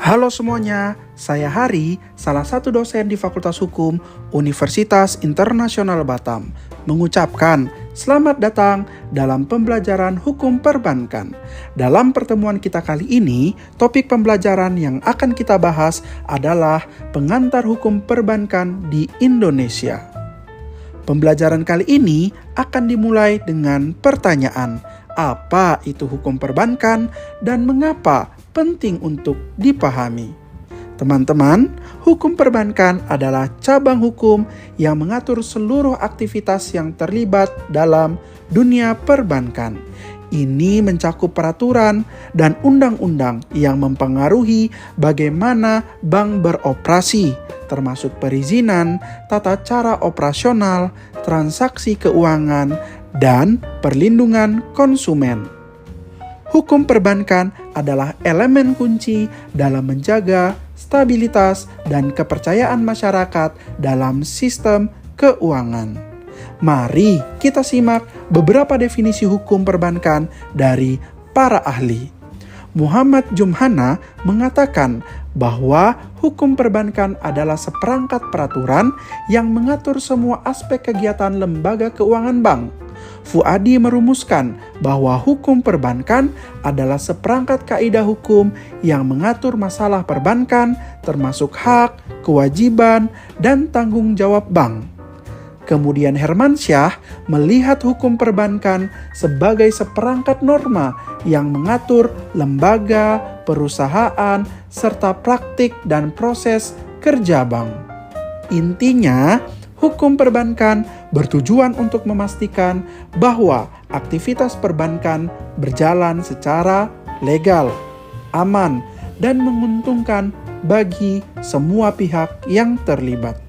Halo semuanya, saya Hari, salah satu dosen di Fakultas Hukum Universitas Internasional Batam, mengucapkan selamat datang dalam pembelajaran hukum perbankan. Dalam pertemuan kita kali ini, topik pembelajaran yang akan kita bahas adalah pengantar hukum perbankan di Indonesia. Pembelajaran kali ini akan dimulai dengan pertanyaan, apa itu hukum perbankan dan mengapa penting untuk dipahami. Teman-teman, hukum perbankan adalah cabang hukum yang mengatur seluruh aktivitas yang terlibat dalam dunia perbankan. Ini mencakup peraturan dan undang-undang yang mempengaruhi bagaimana bank beroperasi, termasuk perizinan, tata cara operasional, transaksi keuangan, dan perlindungan konsumen. Hukum perbankan adalah elemen kunci dalam menjaga stabilitas dan kepercayaan masyarakat dalam sistem keuangan. Mari kita simak beberapa definisi hukum perbankan dari para ahli. Muhammad Jumhana mengatakan bahwa hukum perbankan adalah seperangkat peraturan yang mengatur semua aspek kegiatan lembaga keuangan bank. Fuadi merumuskan bahwa hukum perbankan adalah seperangkat kaidah hukum yang mengatur masalah perbankan, termasuk hak, kewajiban, dan tanggung jawab bank. Kemudian Hermansyah melihat hukum perbankan sebagai seperangkat norma yang mengatur lembaga, perusahaan, serta praktik dan proses kerja bank. Intinya, hukum perbankan bertujuan untuk memastikan bahwa aktivitas perbankan berjalan secara legal, aman, dan menguntungkan bagi semua pihak yang terlibat.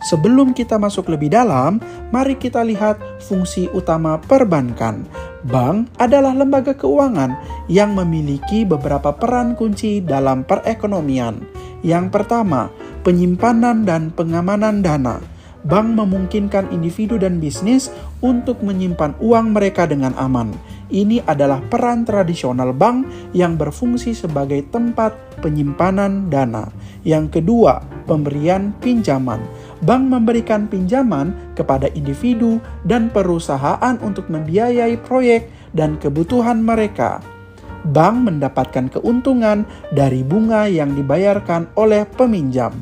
Sebelum kita masuk lebih dalam, mari kita lihat fungsi utama perbankan. Bank adalah lembaga keuangan yang memiliki beberapa peran kunci dalam perekonomian. Yang pertama, penyimpanan dan pengamanan dana. Bank memungkinkan individu dan bisnis untuk menyimpan uang mereka dengan aman. Ini adalah peran tradisional bank yang berfungsi sebagai tempat penyimpanan dana. Yang kedua, pemberian pinjaman. Bank memberikan pinjaman kepada individu dan perusahaan untuk membiayai proyek dan kebutuhan mereka. Bank mendapatkan keuntungan dari bunga yang dibayarkan oleh peminjam.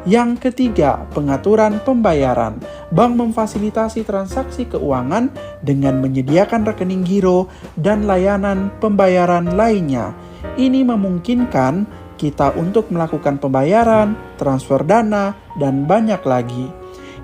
Yang ketiga, pengaturan pembayaran. Bank memfasilitasi transaksi keuangan dengan menyediakan rekening giro dan layanan pembayaran lainnya. Ini memungkinkan kita untuk melakukan pembayaran, transfer dana, dan banyak lagi.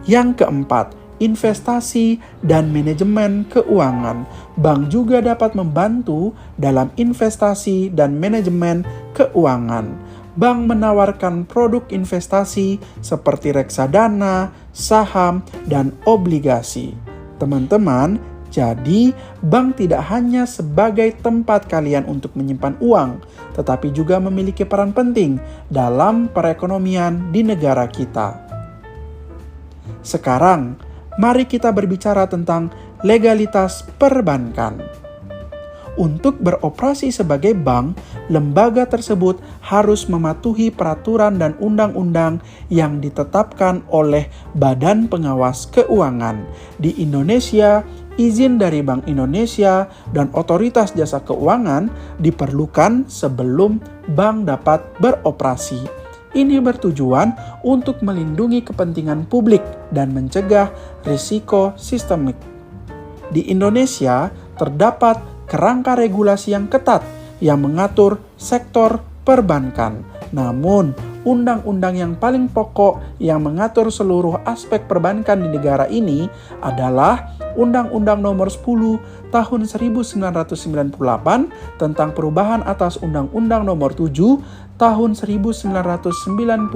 Yang keempat, investasi dan manajemen keuangan. Bank juga dapat membantu dalam investasi dan manajemen keuangan. Bank menawarkan produk investasi seperti reksadana, saham, dan obligasi. Teman-teman, jadi bank tidak hanya sebagai tempat kalian untuk menyimpan uang, tetapi juga memiliki peran penting dalam perekonomian di negara kita. Sekarang, mari kita berbicara tentang legalitas perbankan. Untuk beroperasi sebagai bank, lembaga tersebut harus mematuhi peraturan dan undang-undang yang ditetapkan oleh Badan Pengawas Keuangan. Di Indonesia, izin dari Bank Indonesia dan Otoritas Jasa Keuangan diperlukan sebelum bank dapat beroperasi. Ini bertujuan untuk melindungi kepentingan publik dan mencegah risiko sistemik. Di Indonesia, terdapat kerangka regulasi yang ketat yang mengatur sektor perbankan. Namun, undang-undang yang paling pokok yang mengatur seluruh aspek perbankan di negara ini adalah Undang-Undang Nomor 10 Tahun 1998 tentang perubahan atas Undang-Undang Nomor 7 Tahun 1992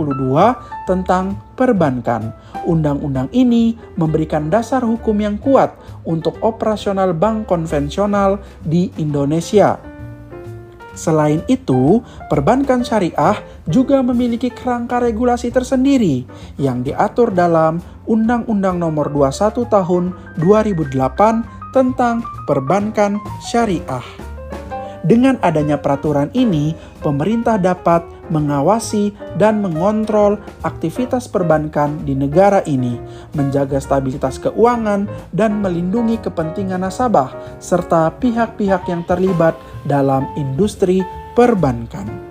tentang perbankan. Undang-undang ini memberikan dasar hukum yang kuat untuk operasional bank konvensional di Indonesia. Selain itu, perbankan syariah juga memiliki kerangka regulasi tersendiri yang diatur dalam Undang-Undang Nomor 21 Tahun 2008 tentang perbankan syariah. Dengan adanya peraturan ini, pemerintah dapat mengawasi dan mengontrol aktivitas perbankan di negara ini, menjaga stabilitas keuangan dan melindungi kepentingan nasabah serta pihak-pihak yang terlibat dalam industri perbankan.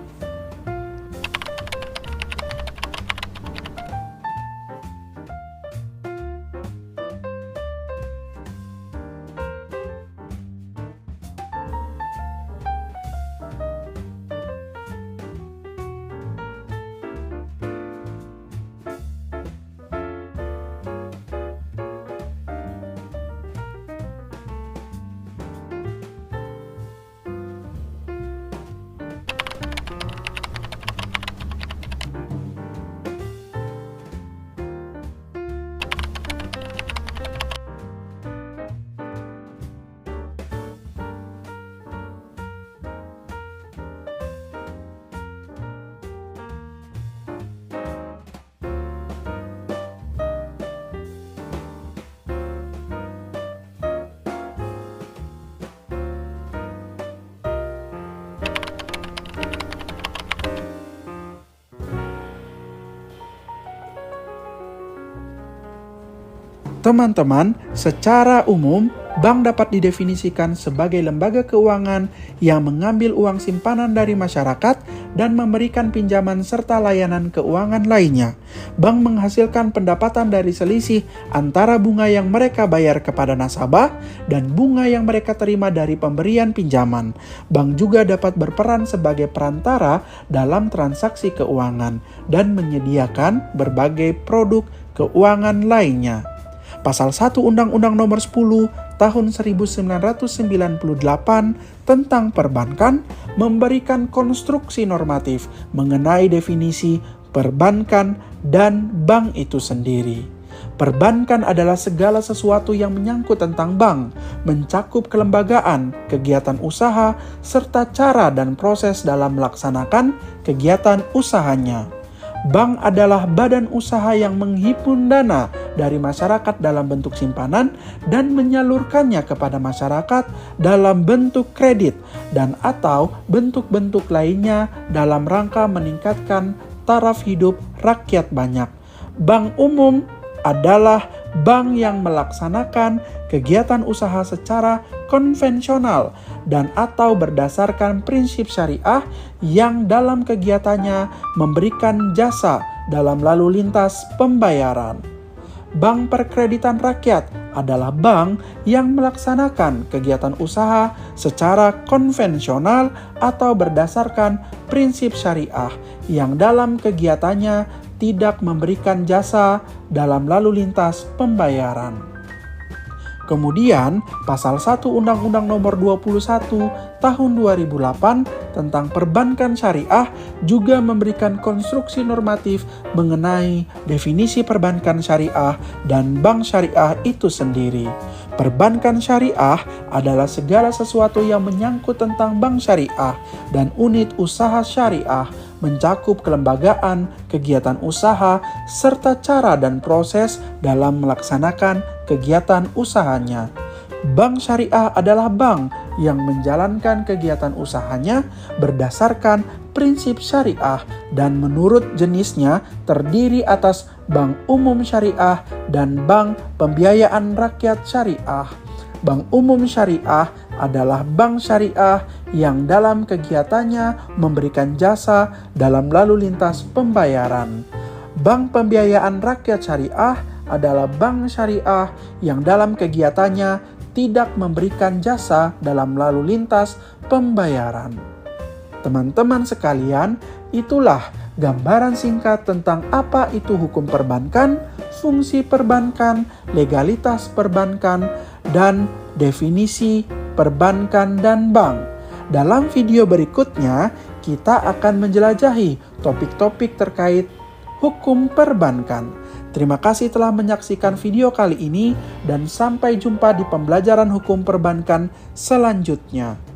Teman-teman, secara umum, bank dapat didefinisikan sebagai lembaga keuangan yang mengambil uang simpanan dari masyarakat dan memberikan pinjaman serta layanan keuangan lainnya. Bank menghasilkan pendapatan dari selisih antara bunga yang mereka bayar kepada nasabah dan bunga yang mereka terima dari pemberian pinjaman. Bank juga dapat berperan sebagai perantara dalam transaksi keuangan dan menyediakan berbagai produk keuangan lainnya. Pasal 1 Undang-Undang Nomor 10 Tahun 1998 tentang perbankan memberikan konstruksi normatif mengenai definisi perbankan dan bank itu sendiri. Perbankan adalah segala sesuatu yang menyangkut tentang bank, mencakup kelembagaan, kegiatan usaha, serta cara dan proses dalam melaksanakan kegiatan usahanya. Bank adalah badan usaha yang menghimpun dana dari masyarakat dalam bentuk simpanan dan menyalurkannya kepada masyarakat dalam bentuk kredit dan atau bentuk-bentuk lainnya dalam rangka meningkatkan taraf hidup rakyat banyak. Bank umum adalah bank yang melaksanakan kegiatan usaha secara konvensional dan atau berdasarkan prinsip syariah yang dalam kegiatannya memberikan jasa dalam lalu lintas pembayaran. Bank Perkreditan Rakyat adalah bank yang melaksanakan kegiatan usaha secara konvensional atau berdasarkan prinsip syariah yang dalam kegiatannya tidak memberikan jasa dalam lalu lintas pembayaran. Kemudian, Pasal 1 Undang-Undang Nomor 21 Tahun 2008 tentang Perbankan Syariah juga memberikan konstruksi normatif mengenai definisi perbankan syariah dan bank syariah itu sendiri. Perbankan syariah adalah segala sesuatu yang menyangkut tentang bank syariah dan unit usaha syariah, mencakup kelembagaan, kegiatan usaha, serta cara dan proses dalam melaksanakan kegiatan usahanya. Bank syariah adalah bank yang menjalankan kegiatan usahanya berdasarkan prinsip syariah dan menurut jenisnya terdiri atas bank umum syariah dan bank pembiayaan rakyat syariah. Bank umum syariah adalah bank syariah yang dalam kegiatannya memberikan jasa dalam lalu lintas pembayaran. Bank pembiayaan rakyat syariah adalah bank syariah yang dalam kegiatannya tidak memberikan jasa dalam lalu lintas pembayaran. Teman-teman sekalian, itulah gambaran singkat tentang apa itu hukum perbankan, fungsi perbankan, legalitas perbankan, dan definisi perbankan dan bank. Dalam video berikutnya, kita akan menjelajahi topik-topik terkait hukum perbankan. Terima kasih telah menyaksikan video kali ini dan sampai jumpa di pembelajaran hukum perbankan selanjutnya.